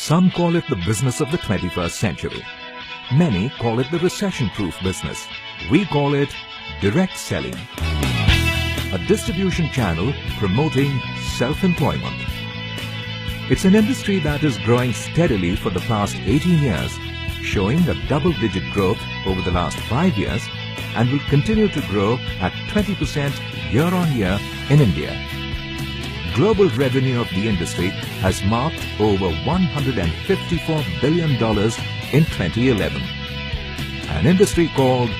Some call it the business of the 21st century. Many call it the recession-proof business. We call it direct selling. A distribution channel promoting self-employment. It's an industry that is growing steadily for the past 18 years, showing a double-digit growth over the last 5 years and will continue to grow at 20% year-on-year in India. Global revenue of the industry has marked over $154 billion in 2011. An industry called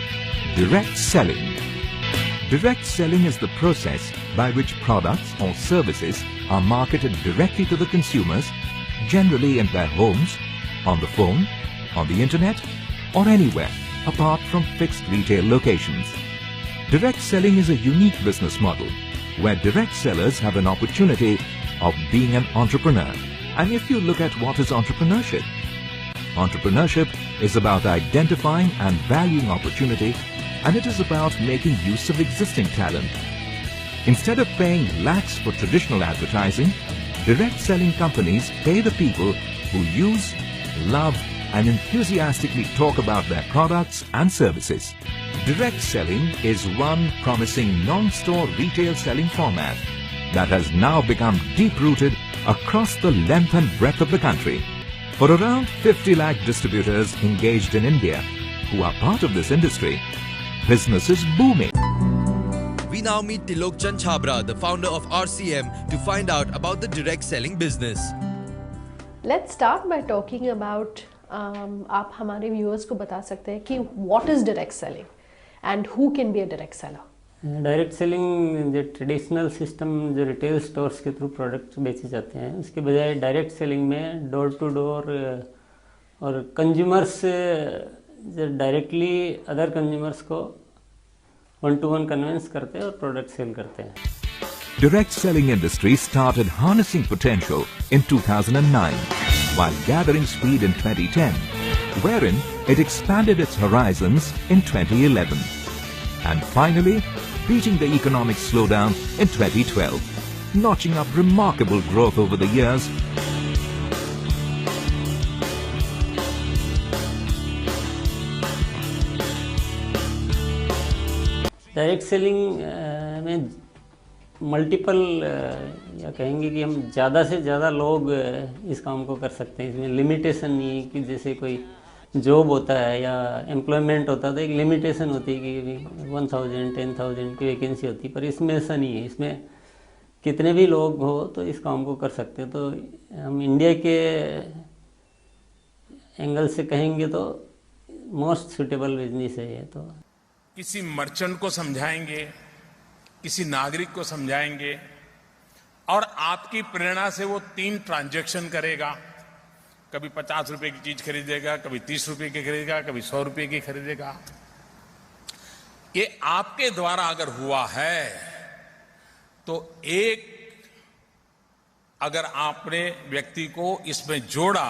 direct selling. Direct selling is the process by which products or services are marketed directly to the consumers, generally in their homes, on the phone, on the internet, or anywhere apart from fixed retail locations. Direct selling is a unique business model where direct sellers have an opportunity of being an entrepreneur. And if you look at what is entrepreneurship, entrepreneurship is about identifying and valuing opportunity, and it is about making use of existing talent. Instead of paying lakhs for traditional advertising, direct selling companies pay the people who use, love, and enthusiastically talk about their products and services. Direct selling is one promising non-store retail selling format that has now become deep-rooted across the length and breadth of the country. For around 50 lakh distributors engaged in India who are part of this industry, business is booming. We now meet Tilok Chand Chhabra, the founder of RCM, to find out about the direct selling business. Let's start by talking about आप हमारे viewers को बता सकते हैं कि what is direct selling and who can be a direct seller? Direct selling जो traditional system जो retail stores के थ्रू प्रोडक्ट्स बेचे जाते हैं, उसके बजाय डायरेक्ट सेलिंग में डोर टू डोर और कंज्यूमर्स जो डायरेक्टली अदर कंज्यूमर्स को वन टू वन कन्विंस करते हैं और प्रोडक्ट सेल करते हैं. Direct selling industry started harnessing potential in 2009 while gathering speed in 2010, wherein it expanded its horizons in 2011 and finally beating the economic slowdown in 2012, notching up remarkable growth over the years. Direct selling में multiple या कहेंगे कि हम ज़्यादा से ज़्यादा लोग इस काम को कर सकते हैं. इसमें लिमिटेशन नहीं है कि जैसे कोई जॉब होता है या एम्प्लॉयमेंट होता है तो एक लिमिटेशन होती है कि 1000 10,000 की वैकेंसी होती है, पर इसमें ऐसा नहीं है. इसमें कितने भी लोग हो तो इस काम को कर सकते हैं. तो हम इंडिया के एंगल से कहेंगे तो मोस्ट सुटेबल बिजनेस है ये. तो किसी मर्चेंट को समझाएंगे, किसी नागरिक को समझाएंगे और आपकी प्रेरणा से वो 3 ट्रांजैक्शन करेगा. कभी 50 रुपए की चीज खरीदेगा, कभी 30 रुपए की खरीदेगा, कभी 100 रुपए की खरीदेगा. ये आपके द्वारा अगर हुआ है तो एक अगर आपने व्यक्ति को इसमें जोड़ा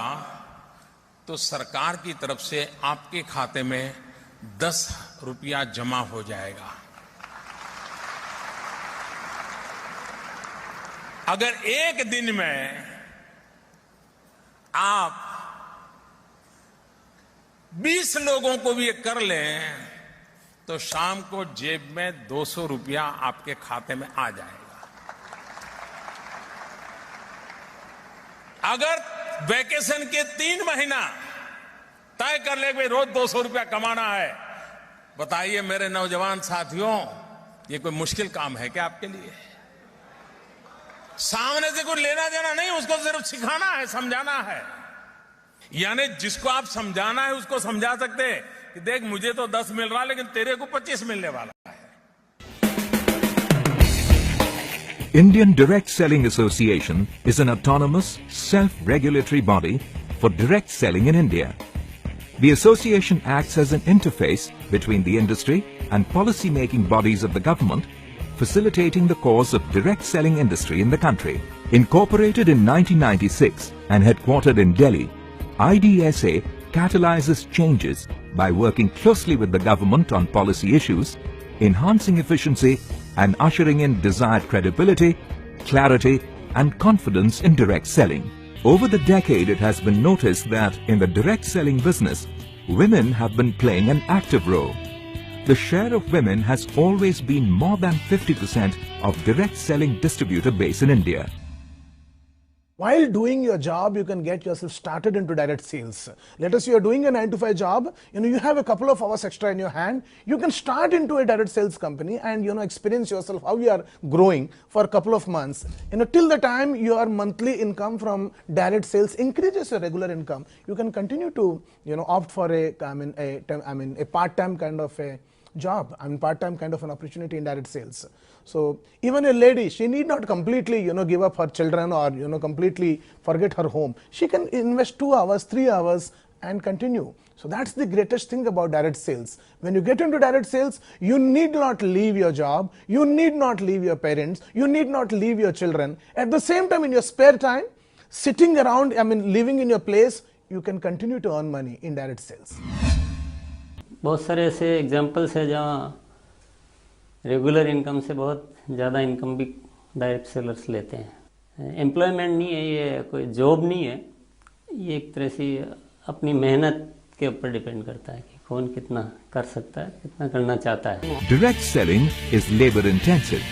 तो सरकार की तरफ से आपके खाते में 10 रुपया जमा हो जाएगा. अगर एक दिन में आप 20 लोगों को भी ये कर लें तो शाम को जेब में 200 रुपया आपके खाते में आ जाएगा. अगर वैकेशन के 3 महीना तय कर ले भाई रोज 200 रुपया कमाना है, बताइए मेरे नौजवान साथियों, ये कोई मुश्किल काम है क्या आपके लिए? सामने से कुछ लेना देना नहीं, उसको सिर्फ सिखाना है, समझाना है. यानी जिसको आप समझाना है उसको समझा सकते हैं कि देख मुझे तो 10 मिल रहा लेकिन तेरे को 25 मिलने वाला है. Indian Direct Selling Association is an autonomous, self-regulatory body for direct selling in India. The association acts as an interface between the industry and policy-making bodies of the government, facilitating the cause of direct selling industry in the country. Incorporated in 1996 and headquartered in Delhi, IDSA catalyzes changes by working closely with the government on policy issues, enhancing efficiency and ushering in desired credibility, clarity and confidence in direct selling. Over the decade, it has been noticed that in the direct selling business, women have been playing an active role. The share of women has always been more than 50% of direct selling distributor base in India. While doing your job, you can get yourself started into direct sales. Let us say you are doing a 9-to-5 job, you have a couple of hours extra in your hand, you can start into a direct sales company and experience yourself how you are growing for a couple of months. Till the time your monthly income from direct sales increases your regular income, you can continue to opt for a part-time kind of a job, part-time kind of an opportunity in direct sales. So even a lady, she need not completely give up her children or completely forget her home. She can invest 2 hours, 3 hours and continue. So that's the greatest thing about direct sales. When you get into direct sales, you need not leave your job, you need not leave your parents, you need not leave your children. At the same time, in your spare time, sitting around, living in your place, you can continue to earn money in direct sales. बहुत सारे ऐसे examples है जहाँ regular income से बहुत ज़्यादा income भी direct sellers लेते हैं. एम्प्लॉयमेंट नहीं है, ये कोई जॉब नहीं है, ये एक तरह से अपनी मेहनत के ऊपर डिपेंड करता है कि कौन कितना कर सकता है, कितना करना चाहता है. Direct selling is labor intensive,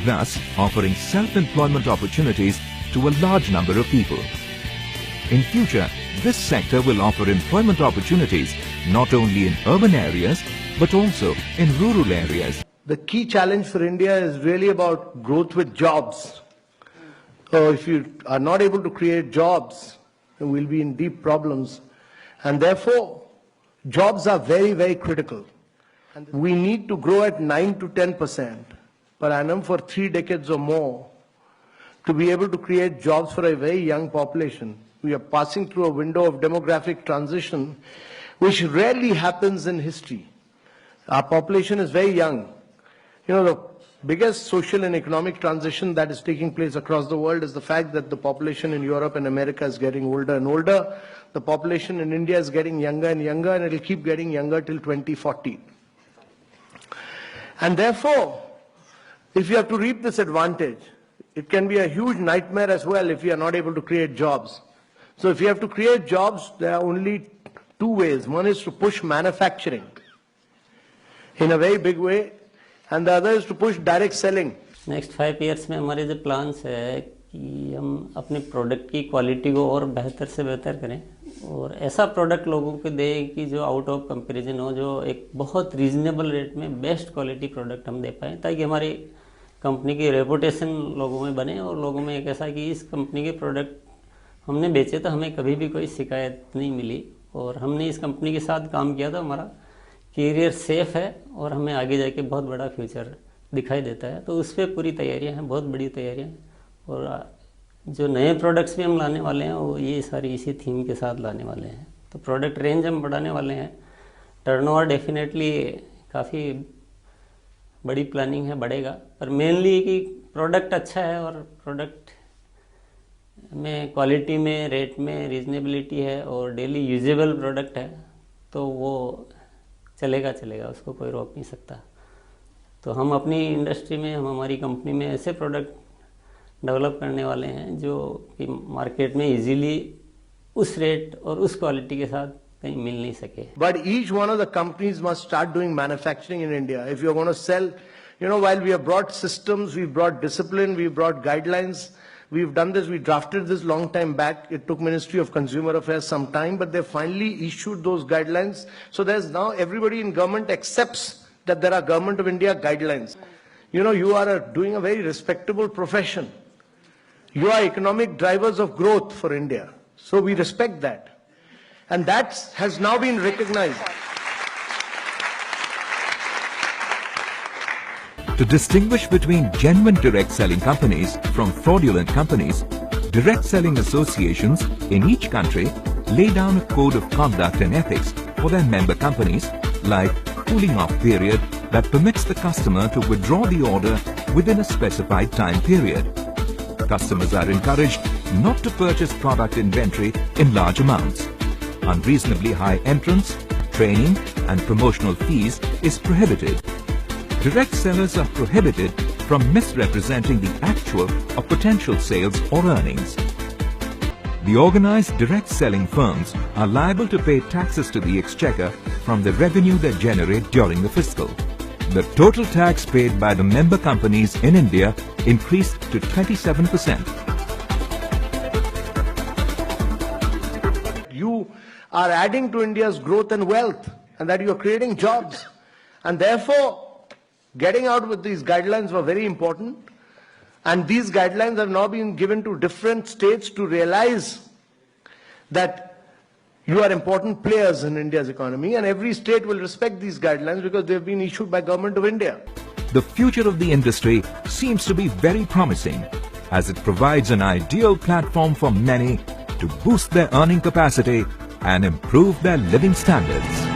thus offering self-employment opportunities to a large number of people. In future, this sector will offer employment opportunities not only in urban areas but also in rural areas. The key challenge for India is really about growth with jobs. So if you are not able to create jobs, then we'll be in deep problems. And therefore, jobs are very, very critical. And we need to grow at 9 to 10% per annum for 3 decades or more to be able to create jobs for a very young population. We are passing through a window of demographic transition which rarely happens in history. Our population is very young. The biggest social and economic transition that is taking place across the world is the fact that the population in Europe and America is getting older and older. The population in India is getting younger and younger, and it will keep getting younger till 2040. And therefore, if you have to reap this advantage, it can be a huge nightmare as well if you are not able to create jobs. So if you have to create jobs, there are only 2 ways. One is to push manufacturing in a very big way, and the other is to push direct selling. Next 5 years में हमारे जो plans है कि हम अपने product की quality को और बेहतर से बेहतर करें और ऐसा प्रोडक्ट लोगों को दें कि जो आउट ऑफ कंपैरिजन हो, जो एक बहुत रीजनेबल रेट में बेस्ट क्वालिटी प्रोडक्ट हम दे पाएँ, ताकि हमारी कंपनी की रेपुटेशन लोगों में बने और लोगों में एक ऐसा कि इस कंपनी के प्रोडक्ट हमने बेचे तो हमें कभी भी कोई शिकायत नहीं मिली और हमने इस कंपनी के साथ काम किया तो हमारा करियर सेफ है और हमें आगे जाके बहुत बड़ा फ्यूचर दिखाई देता है. तो उस पर पूरी तैयारियां हैं, बहुत बड़ी तैयारियां हैं. और जो नए प्रोडक्ट्स भी हम लाने वाले हैं वो ये सारी इसी थीम के साथ लाने वाले हैं. तो प्रोडक्ट रेंज हम बढ़ाने वाले हैं. टर्नओवर डेफिनेटली काफ़ी बड़ी प्लानिंग है, बढ़ेगा. पर मेनली कि प्रोडक्ट अच्छा है और प्रोडक्ट में क्वालिटी में, रेट में रीजनेबिलिटी है और डेली यूजेबल प्रोडक्ट है, तो वो चलेगा, उसको कोई रोक नहीं सकता. तो हम अपनी इंडस्ट्री में, हम हमारी कंपनी में ऐसे प्रोडक्ट डेवलप करने वाले हैं जो कि मार्केट में इजीली उस रेट और उस क्वालिटी के साथ कहीं मिल नहीं सके. But each one of the companies must start doing manufacturing in India. If you're going to sell, while we have brought systems, we've brought discipline, we've brought guidelines, we've done this, we drafted this long time back. It took Ministry of Consumer Affairs some time, but they finally issued those guidelines. So there's now everybody in government accepts that there are Government of India guidelines. You are doing a very respectable profession. You are economic drivers of growth for India. So we respect that. And that has now been recognized. To distinguish between genuine direct selling companies from fraudulent companies, direct selling associations in each country lay down a code of conduct and ethics for their member companies, like cooling off period that permits the customer to withdraw the order within a specified time period. Customers are encouraged not to purchase product inventory in large amounts. Unreasonably high entrance, training and promotional fees is prohibited. Direct sellers are prohibited from misrepresenting the actual or potential sales or earnings. The organized direct selling firms are liable to pay taxes to the exchequer from the revenue they generate during the fiscal. The total tax paid by the member companies in India increased to 27%. You are adding to India's growth and wealth, and that you are creating jobs. And therefore, getting out with these guidelines were very important. And these guidelines have now been given to different states to realize that you are important players in India's economy, and every state will respect these guidelines because they have been issued by Government of India. The future of the industry seems to be very promising, as it provides an ideal platform for many to boost their earning capacity and improve their living standards.